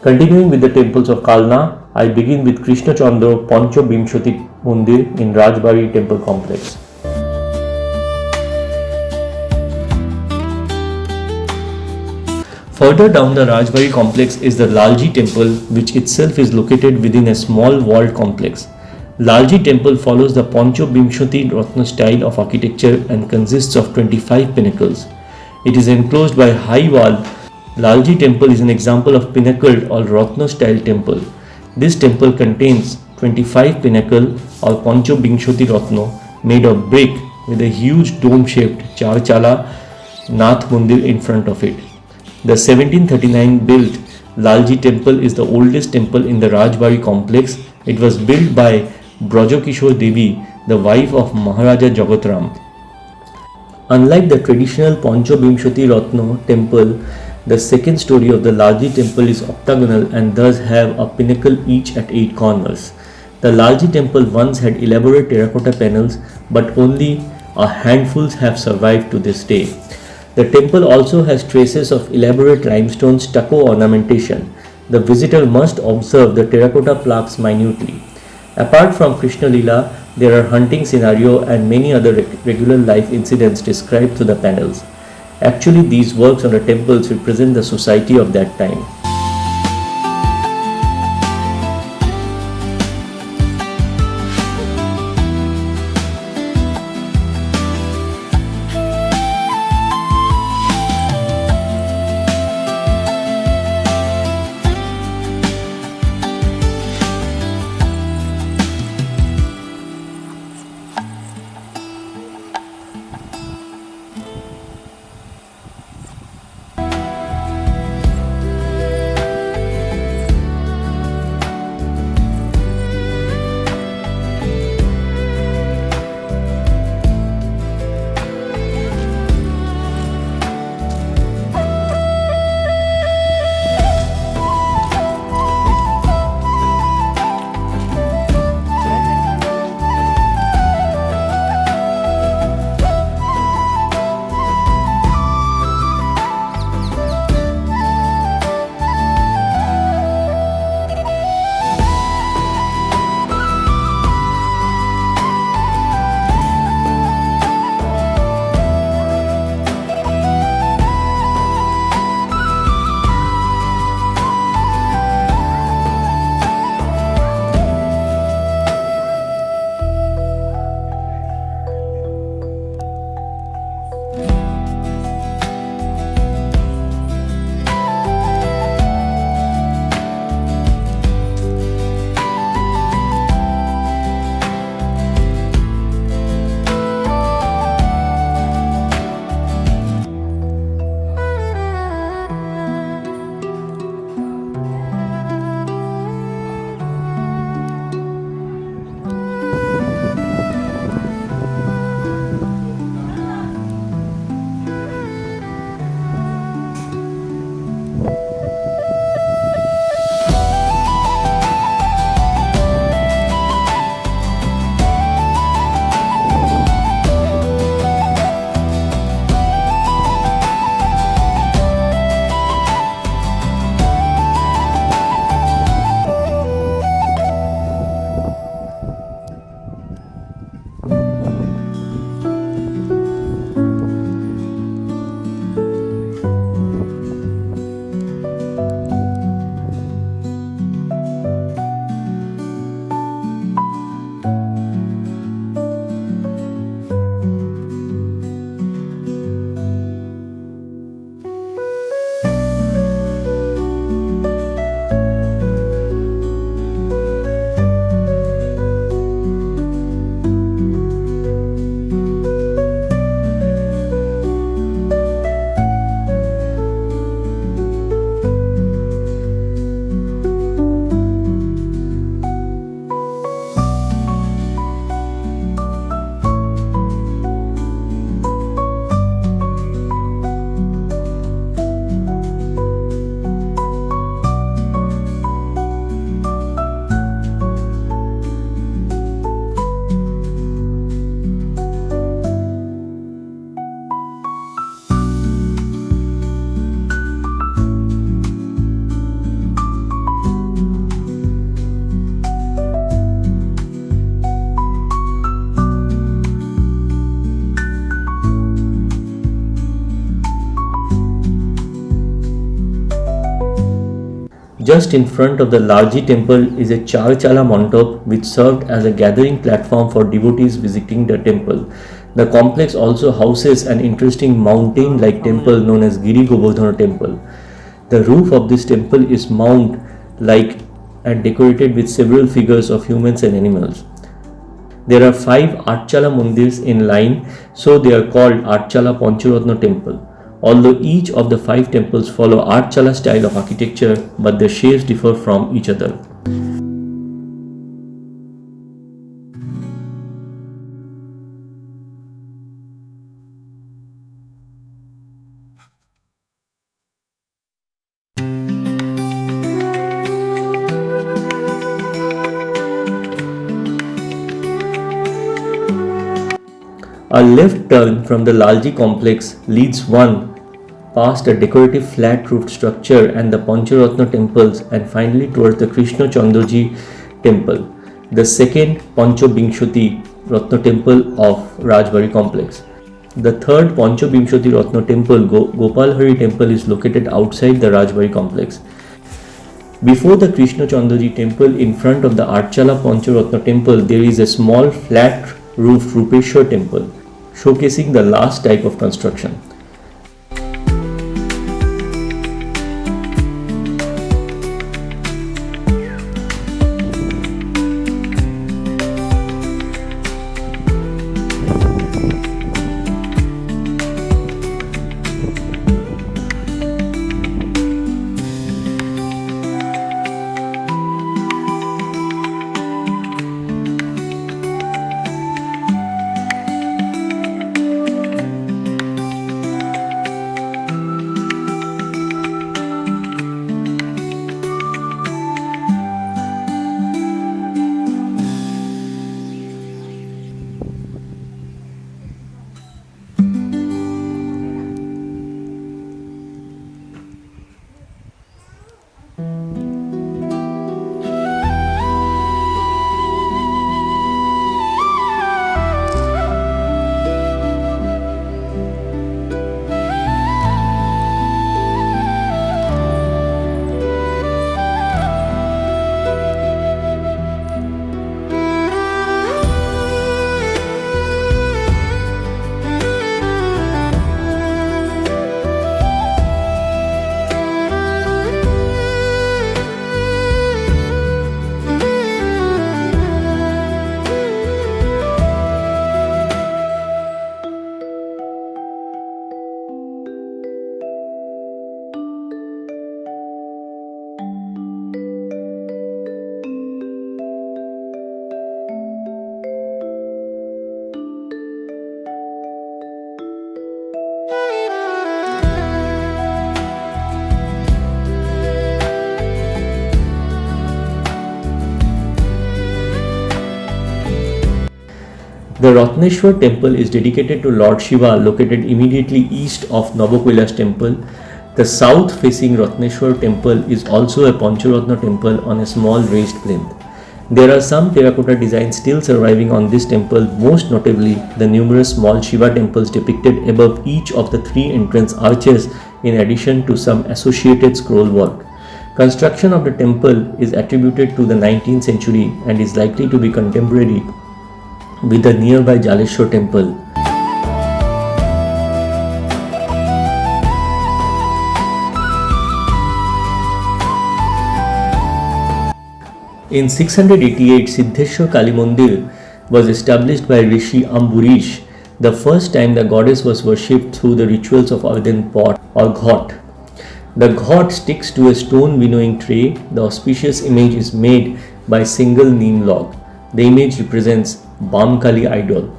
Continuing with the temples of Kalna, I begin with Krishna Chandra Pancho Bimshoti Mandir in Rajbari temple complex. Further down the Rajbari complex is the Lalji temple, which itself is located within a small walled complex. Lalji temple follows the Pancho Bimshoti Ratna style of architecture and consists of 25 pinnacles. It is enclosed by high wall. Lalji temple is an example of pinnacled or Ratna style temple. This temple contains 25 pinnacle or Pancho Bimshoti Ratna made of brick with a huge dome shaped Charchala Nath Mandir in front of it. The 1739 built Lalji temple is the oldest temple in the Rajbari complex. It was built by Brajokishore Devi, the wife of Maharaja Jagatram. Unlike the traditional Pancho Bimshoti Ratna temple, the second story of the Lalji temple is octagonal and thus have a pinnacle each at 8 corners. The Lalji temple once had elaborate terracotta panels, but only a handful have survived to this day. The temple also has traces of elaborate limestone stucco ornamentation. The visitor must observe the terracotta plaques minutely. Apart from Krishna Lila, there are hunting scenario and many other regular life incidents described through the panels. Actually, these works on the temples represent the society of that time. Just in front of the Lalji temple is a Charchala mandap which served as a gathering platform for devotees visiting the temple. The complex also houses an interesting mountain-like temple known as Giri Govardhana temple. The roof of this temple is mound-like and decorated with several figures of humans and animals. There are 5 Archala mandirs in line, so they are called Archala Pancharatna temple. Although each of the 5 temples follow Archala style of architecture, but their shapes differ from each other. A left turn from the Lalji complex leads one past a decorative flat-roofed structure and the Pancharatna temples and finally towards the Krishna Chandraji temple, the second Panchabimshati Ratna temple of Rajbari complex. The third Panchabimshati Ratna temple, Gopalhari temple, is located outside the Rajbari complex. Before the Krishna Chandraji temple, in front of the Archala Pancharatna temple, there is a small flat-roofed Rupeshwar temple, showcasing the last type of construction. The Ratneshwar temple is dedicated to Lord Shiva, located immediately east of Navakailash temple. The south-facing Ratneshwar temple is also a Pancharatna temple on a small raised plinth. There are some terracotta designs still surviving on this temple, most notably the numerous small Shiva temples depicted above each of the 3 entrance arches, in addition to some associated scroll work. Construction of the temple is attributed to the 19th century and is likely to be contemporary with the nearby Jaleshwar temple. In 688, Siddheshwar Kali Mandir was established by Rishi Amburish, the first time the goddess was worshipped through the rituals of earthen pot or ghat. The ghat sticks to a stone winnowing tray. The auspicious image is made by single neem log. The image represents Bamkali idol.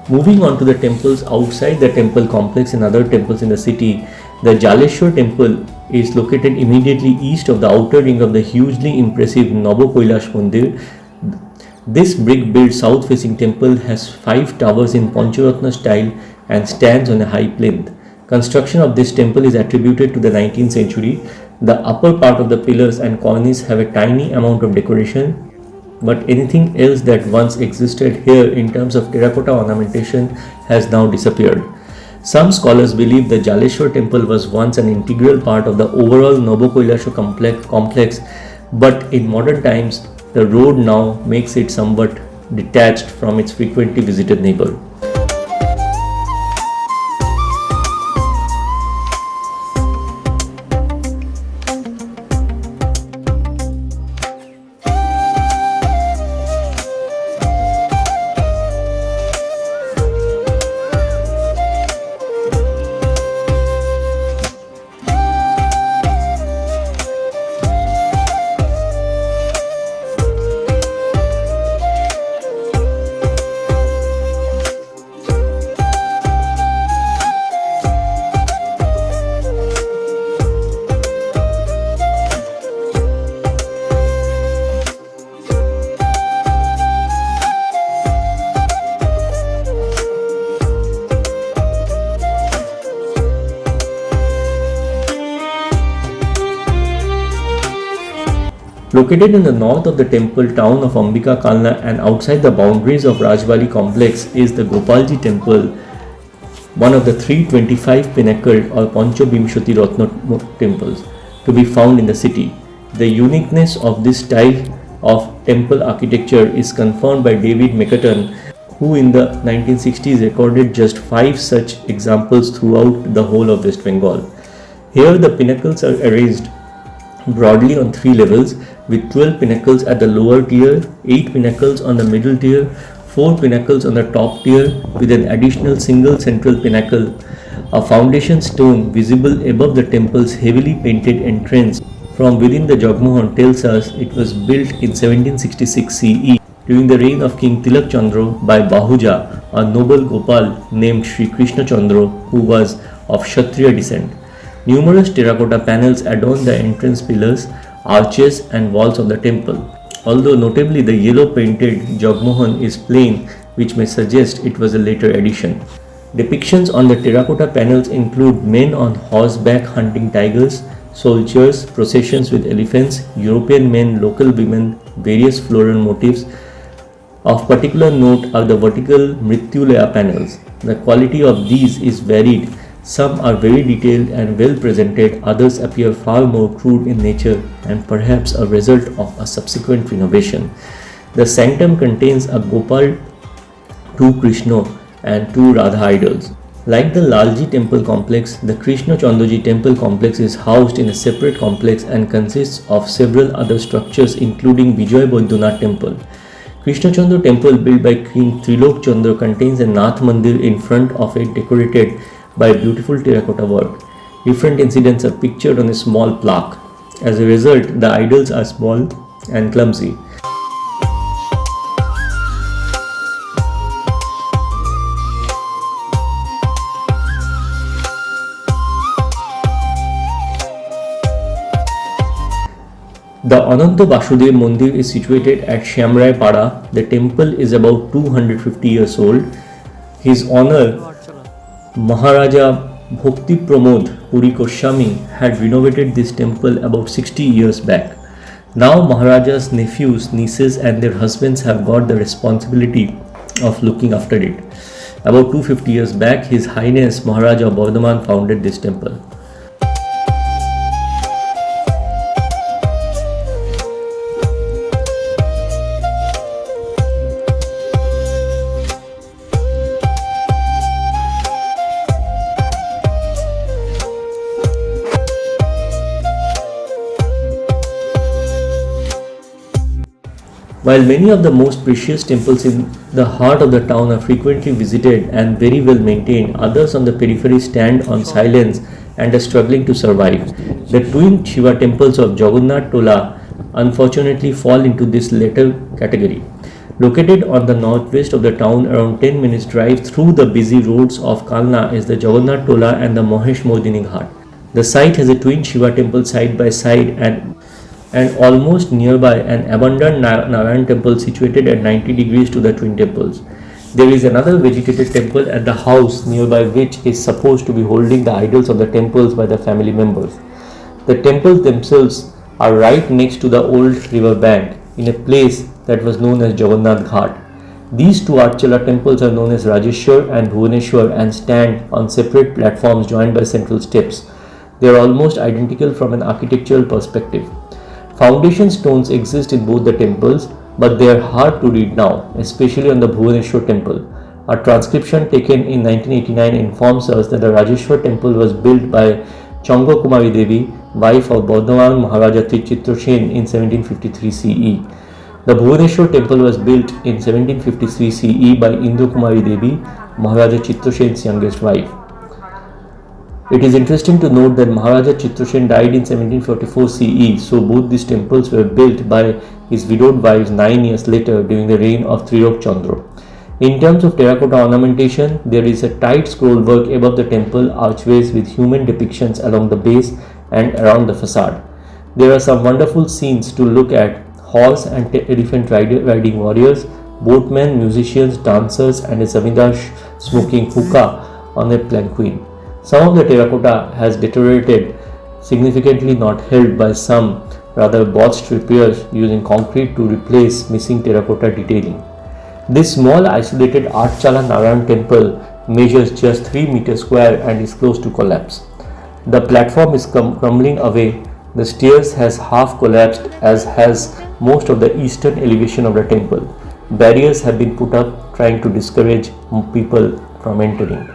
Moving on to the temples outside the temple complex and other temples in the city, The Jaleshwar temple is located immediately east of the outer ring of the hugely impressive Nabokailash Mandir. This brick-built south-facing temple has 5 towers in Pancharatna style and stands on a high plinth. Construction of this temple is attributed to the 19th century. The upper part of the pillars and cornice have a tiny amount of decoration, but anything else that once existed here in terms of terracotta ornamentation has now disappeared. Some scholars believe the Jaleshwar temple was once an integral part of the overall Nabokailasha complex, but in modern times, the road now makes it somewhat detached from its frequently visited neighbor. Located in the north of the temple town of Ambika Kalna and outside the boundaries of Rajbari complex is the Gopalji temple, one of the 325 pinnacled or Panchobimshati Ratna temples to be found in the city. The uniqueness of this style of temple architecture is confirmed by David McCutcheon, who in the 1960s recorded just 5 such examples throughout the whole of West Bengal. Here the pinnacles are arranged broadly on 3 levels, with 12 pinnacles at the lower tier, 8 pinnacles on the middle tier, 4 pinnacles on the top tier, with an additional single central pinnacle. A foundation stone visible above the temple's heavily painted entrance from within the Jagmohan tells us it was built in 1766 CE during the reign of King Tilak Chandra by Bahuja, a noble Gopal named Sri Krishna Chandra, who was of Kshatriya descent. Numerous terracotta panels adorn the entrance pillars, arches and walls of the temple. Although notably the yellow painted Jagmohan is plain, which may suggest it was a later addition. Depictions on the terracotta panels include men on horseback hunting tigers, soldiers, processions with elephants, European men, local women, various floral motifs. Of particular note are the vertical Mrityulaya panels. The quality of these is varied. Some are very detailed and well presented, others appear far more crude in nature and perhaps a result of a subsequent renovation. The sanctum contains a Gopal, 2 Krishna and 2 Radha idols. Like the Lalji temple complex, the Krishna Chandaji temple complex is housed in a separate complex and consists of several other structures including Vijay Baidyanath temple. Krishna Chandra temple built by King Trilok Chandra contains a Nath Mandir in front of it decorated by beautiful terracotta work. Different incidents are pictured on a small plaque. As a result, the idols are small and clumsy. The Ananta Vasudev Mandir is situated at Shamrai Pada. The temple is about 250 years old. His honor, Maharaja Bhakti Pramod Puri Goswami had renovated this temple about 60 years back. Now Maharaja's nephews, nieces and their husbands have got the responsibility of looking after it. About 250 years back, His Highness Maharaja Bardhaman founded this temple. While many of the most precious temples in the heart of the town are frequently visited and very well maintained, others on the periphery stand on silence and are struggling to survive. The twin Shiva temples of Jagannath Tola unfortunately fall into this latter category. Located on the northwest of the town, around 10 minutes drive through the busy roads of Kalna is the Jagannath Tola and the Mahesh Mordini Ghat. The site has a twin Shiva temple side by side, and almost nearby an abandoned Narayan temple situated at 90 degrees to the twin temples. There is another vegetated temple at the house nearby which is supposed to be holding the idols of the temples by the family members. The temples themselves are right next to the old river bank in a place that was known as Jagannath Ghat. These two Archala temples are known as Rajeshwar and Bhuvaneshwar and stand on separate platforms joined by central steps. They are almost identical from an architectural perspective. Foundation stones exist in both the temples, but they are hard to read now, especially on the Bhuvaneshwar temple. A transcription taken in 1989 informs us that the Rajeshwar temple was built by Changa Kumari Devi, wife of Bardhaman Maharaja Chitrasen in 1753 CE. The Bhuvaneshwar temple was built in 1753 CE by Indra Kumari Devi, Maharaja Chitrasen's youngest wife. It is interesting to note that Maharaja Chitrasen died in 1744 CE, so both these temples were built by his widowed wives 9 years later during the reign of Trilok Chandra. In terms of terracotta ornamentation, there is a tight scroll work above the temple archways with human depictions along the base and around the facade. There are some wonderful scenes to look at: horse and elephant riding warriors, boatmen, musicians, dancers, and a zamindar smoking hookah on a planquin. Some of the terracotta has deteriorated significantly, not helped by some rather botched repairs using concrete to replace missing terracotta detailing. This small isolated Archala Narayan temple measures just 3 meters square and is close to collapse. The platform is crumbling away. The stairs has half collapsed, as has most of the eastern elevation of the temple. Barriers have been put up trying to discourage people from entering.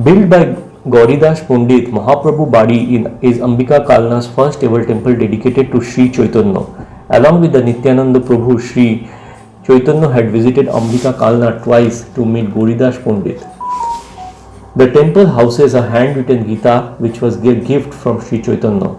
Built by Gauridas Pandit, Mahaprabhu Badi is Ambika Kalna's first ever temple dedicated to Sri Chaitanya. Along with the Nityananda Prabhu, Sri Chaitanya had visited Ambika Kalna twice to meet Gauridas Pandit. The temple houses a handwritten Gita which was a gift from Sri Chaitanya.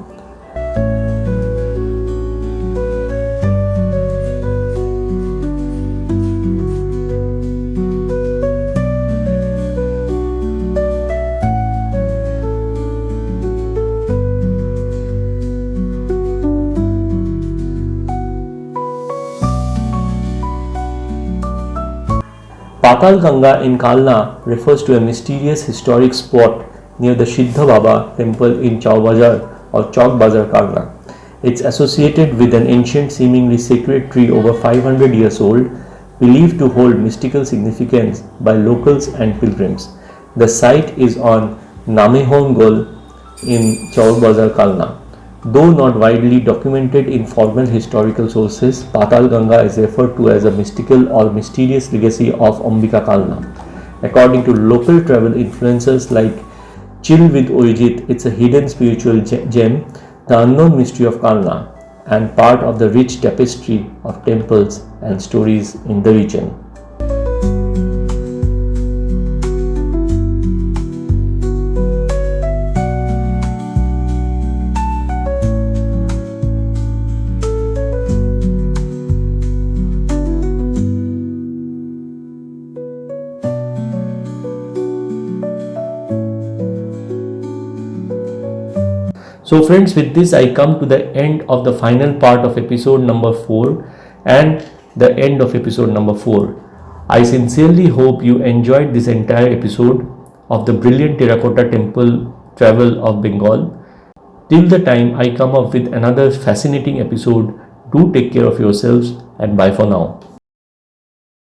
Patal Ganga in Kalna refers to a mysterious historic spot near the Siddha Baba temple in Chowk Bazar, Kalna. It's associated with an ancient, seemingly sacred tree over 500 years old, believed to hold mystical significance by locals and pilgrims. The site is on Namehon Gol in Chowk Bazar, Kalna. Though not widely documented in formal historical sources, Patal Ganga is referred to as a mystical or mysterious legacy of Ambika Kalna. According to local travel influencers like Chill with Oyjit, it's a hidden spiritual gem, the unknown mystery of Kalna, and part of the rich tapestry of temples and stories in the region. So friends, with this I come to the end of the final part of episode number 4 and the end of episode number 4. I sincerely hope you enjoyed this entire episode of the brilliant Terracotta Temple travel of Bengal. Till the time I come up with another fascinating episode, do take care of yourselves and bye for now.